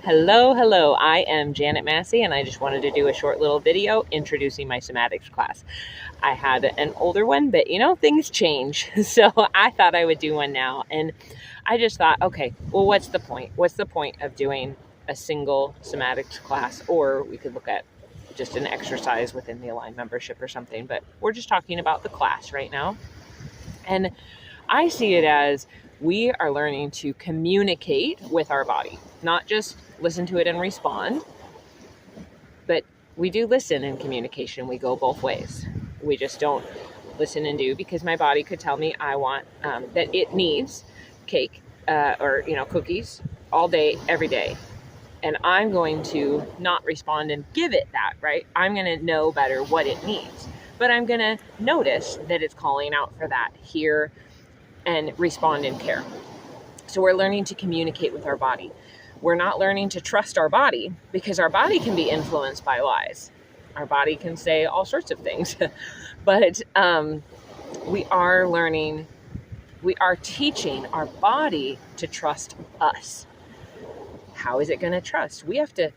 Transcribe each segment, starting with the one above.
Hello. I am Janet Massey, and I just wanted to do a short little video introducing my somatics class. I had an older one, but things change. So I thought I would do one now. And I just thought, okay, well, what's the point? What's the point of doing a single somatics class? Or we could look at just an exercise within the Align membership or something. But we're just talking about the class right now. And I see it as we are learning to communicate with our body, not just listen to it and respond, but we do listen in communication. We go both ways. We just don't listen and do, because my body could tell me I want that it needs cake or cookies all day, every day. And I'm going to not respond and give it that, right? I'm going to know better what it needs, but I'm going to notice that it's calling out for that here and respond in care. So we're learning to communicate with our body. We're not learning to trust our body, because our body can be influenced by lies. Our body can say all sorts of things, but we are teaching our body to trust us. How is it going to trust? We have to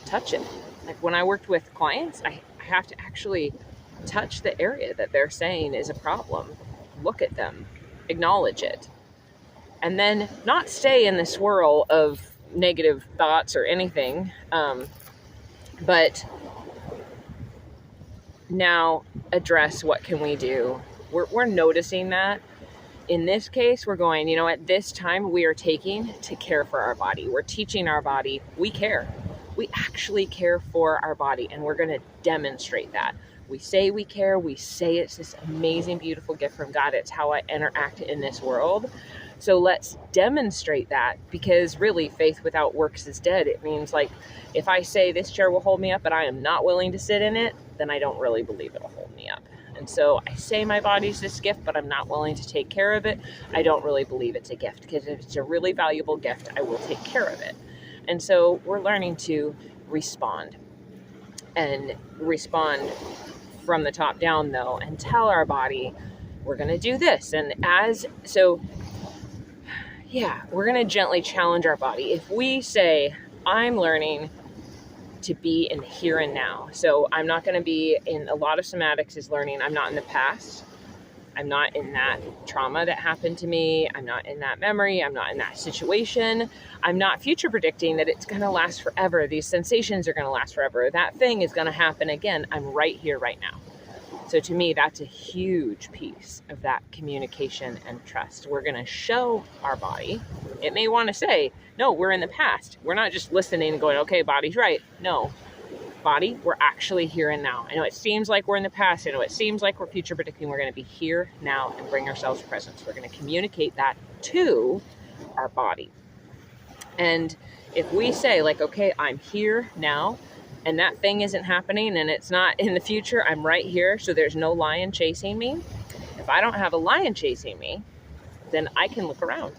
touch it. Like when I worked with clients, I have to actually touch the area that they're saying is a problem, look at them, acknowledge it, and then not stay in the swirl of negative thoughts or anything, but now address what can we do. We're noticing that. In this case, we're going, at this time we are taking to care for our body. We're teaching our body we care. We actually care for our body, and we're going to demonstrate that. We say we care. We say it's this amazing, beautiful gift from God. It's how I interact in this world. So let's demonstrate that, because really faith without works is dead. It means, like, if I say this chair will hold me up, but I am not willing to sit in it, then I don't really believe it'll hold me up. And so I say my body's this gift, but I'm not willing to take care of it. I don't really believe it's a gift, because if it's a really valuable gift, I will take care of it. And so we're learning to respond, and respond from the top down, though, and tell our body we're going to do this. And we're going to gently challenge our body. If we say, I'm learning to be in the here and now. So I'm not going to be in, a lot of somatics is learning I'm not in the past. I'm not in that trauma that happened to me. I'm not in that memory. I'm not in that situation. I'm not future predicting that it's going to last forever. These sensations are going to last forever. That thing is going to happen again. I'm right here, right now. So to me, that's a huge piece of that communication and trust. We're going to show our body. It may want to say, no, we're in the past. We're not just listening and going, okay, body's right. No, body, we're actually here and now. I know it seems like we're in the past. I know it seems like we're future predicting. We're going to be here now and bring ourselves presence. We're going to communicate that to our body. And if we say, like, okay, I'm here now, and that thing isn't happening, and it's not in the future, I'm right here, so there's no lion chasing me. If I don't have a lion chasing me, then I can look around.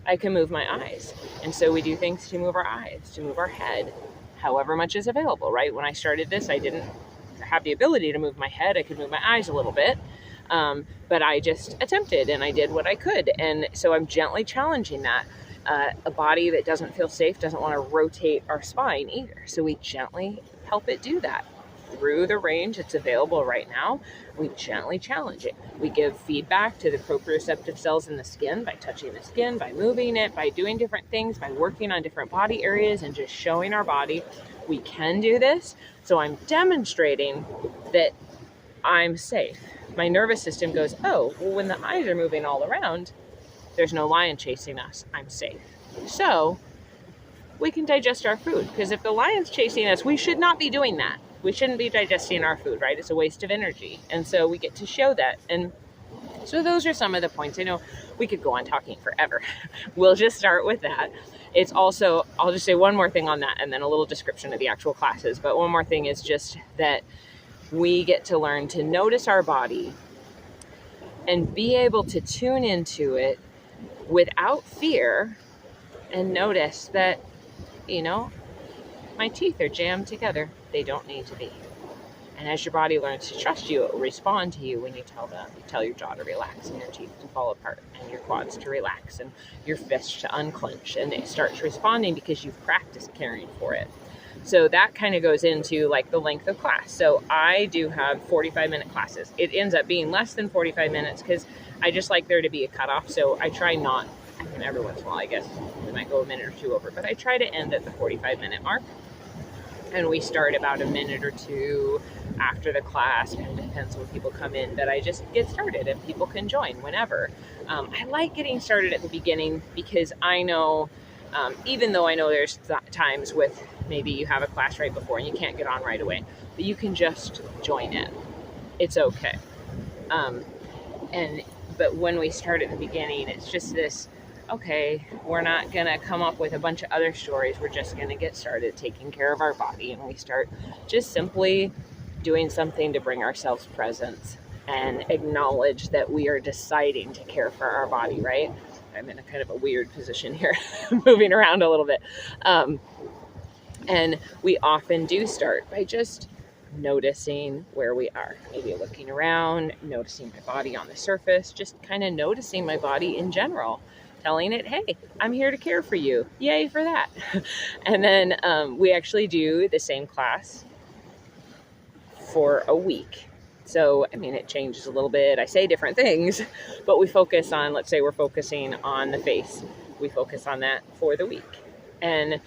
I can move my eyes. And so we do things to move our eyes, to move our head, however much is available, right? When I started this, I didn't have the ability to move my head. I could move my eyes a little bit, but I just attempted, and I did what I could. And so I'm gently challenging that. A body that doesn't feel safe doesn't want to rotate our spine either. So we gently help it do that. Through the range that's available right now, we gently challenge it. We give feedback to the proprioceptive cells in the skin by touching the skin, by moving it, by doing different things, by working on different body areas, and just showing our body we can do this. So I'm demonstrating that I'm safe. My nervous system goes, oh, well, when the eyes are moving all around, there's no lion chasing us. I'm safe. So we can digest our food, because if the lion's chasing us, we should not be doing that. We shouldn't be digesting our food, right? It's a waste of energy. And so we get to show that. And so those are some of the points. I know we could go on talking forever. We'll just start with that. It's also, I'll just say one more thing on that, and then a little description of the actual classes. But one more thing is just that we get to learn to notice our body and be able to tune into it without fear, and notice that, my teeth are jammed together. They don't need to be. And as your body learns to trust you, it will respond to you when you tell your jaw to relax and your teeth to fall apart and your quads to relax and your fists to unclench. And it starts responding because you've practiced caring for it. So that kind of goes into like the length of class. So I do have 45-minute classes. It ends up being less than 45 minutes because I just like there to be a cutoff. So I try not, every once in a while, I guess we might go a minute or two over, but I try to end at the 45-minute mark. And we start about a minute or two after the class. Kind of depends when people come in, but I just get started and people can join whenever. I like getting started at the beginning because I know, even though I know there's times with maybe you have a class right before and you can't get on right away, but you can just join in. It's okay. But when we start at the beginning, it's just this, okay, we're not going to come up with a bunch of other stories. We're just going to get started taking care of our body. And we start just simply doing something to bring ourselves presence and acknowledge that we are deciding to care for our body, right? I'm in a kind of a weird position here, moving around a little bit. And we often do start by just noticing where we are, maybe looking around, noticing my body on the surface, just kind of noticing my body in general, telling it, hey, I'm here to care for you. Yay for that. And then we actually do the same class for a week. So, it changes a little bit. I say different things, but we focus on, let's say we're focusing on the face. We focus on that for the week. And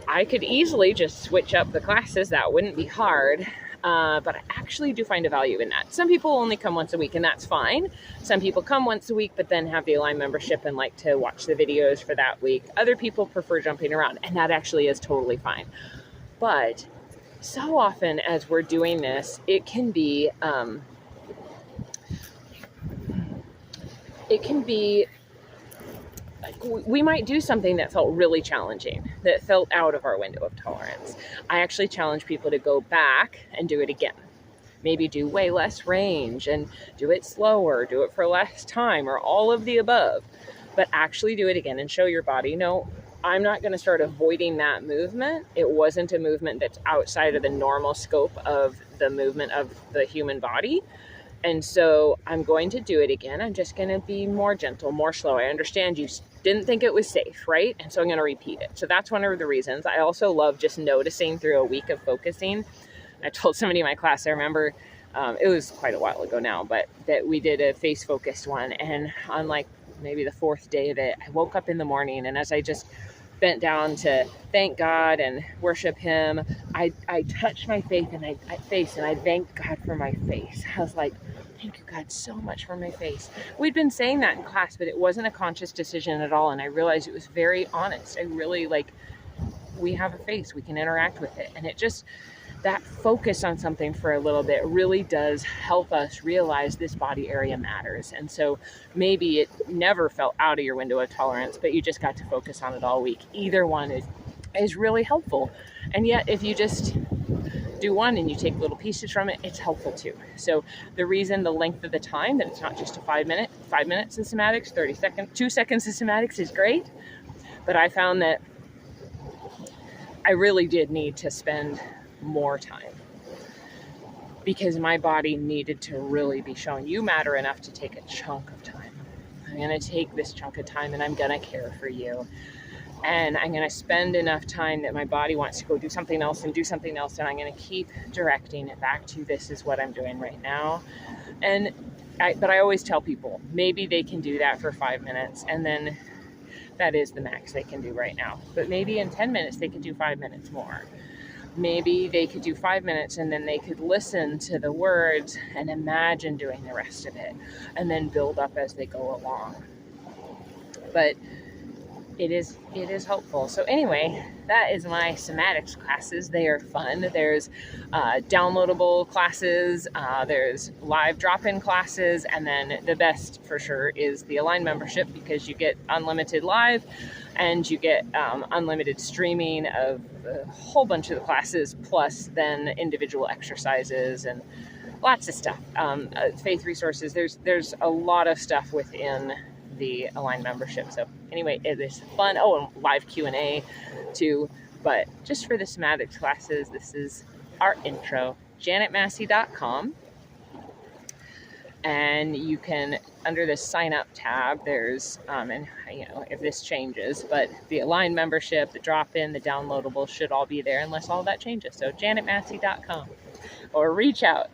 I could easily just switch up the classes. That wouldn't be hard. But I actually do find a value in that. Some people only come once a week, and that's fine. Some people come once a week, but then have the Align membership and like to watch the videos for that week. Other people prefer jumping around, and that actually is totally fine. But so often as we're doing this, it can be we might do something that felt really challenging, that felt out of our window of tolerance. I actually challenge people to go back and do it again. Maybe do way less range and do it slower, do it for less time, or all of the above. But actually do it again and show your body, no, I'm not going to start avoiding that movement. It wasn't a movement that's outside of the normal scope of the movement of the human body. And so I'm going to do it again. I'm just going to be more gentle, more slow. I understand you didn't think it was safe, right? And so I'm going to repeat it. So that's one of the reasons. I also love just noticing through a week of focusing. I told somebody in my class, I remember, it was quite a while ago now, but that we did a face focused one. And on like maybe the fourth day of it, I woke up in the morning, and as I just bent down to thank God and worship him, I touched my face and I thanked God for my face. I was like, thank you, God, so much for my face. We'd been saying that in class, but it wasn't a conscious decision at all. And I realized it was very honest. I really we have a face, we can interact with it. And it just, that focus on something for a little bit really does help us realize this body area matters. And so maybe it never felt out of your window of tolerance, but you just got to focus on it all week. Either one is really helpful. And yet if you just do one and you take little pieces from it, it's helpful too. So the reason the length of the time, that it's not just a 5 minutes in somatics, 30 seconds, 2 seconds in somatics is great. But I found that I really did need to spend more time because my body needed to really be shown, you matter enough to take a chunk of time. I'm going to take this chunk of time and I'm going to care for you. And I'm going to spend enough time that my body wants to go do something else, and I'm going to keep directing it back to, this is what I'm doing right now. But I always tell people, maybe they can do that for 5 minutes, and then that is the max they can do right now. But maybe in 10 minutes, they could do 5 minutes more. Maybe they could do 5 minutes and then they could listen to the words and imagine doing the rest of it, and then build up as they go along. But it is helpful. So anyway, that is my somatics classes. They are fun. There's downloadable classes, there's live drop-in classes, and then the best for sure is the Align membership, because you get unlimited live and you get unlimited streaming of a whole bunch of the classes, plus then individual exercises and lots of stuff. Faith resources. There's a lot of stuff within the Align membership. So anyway, it is fun. Oh, and live Q&A too. But just for the somatics classes, this is our intro. janetmassey.com. And you can, under the sign up tab, there's, and you know, if this changes, but the aligned membership, the drop in, the downloadable should all be there unless all that changes. So janetmassey.com, or reach out.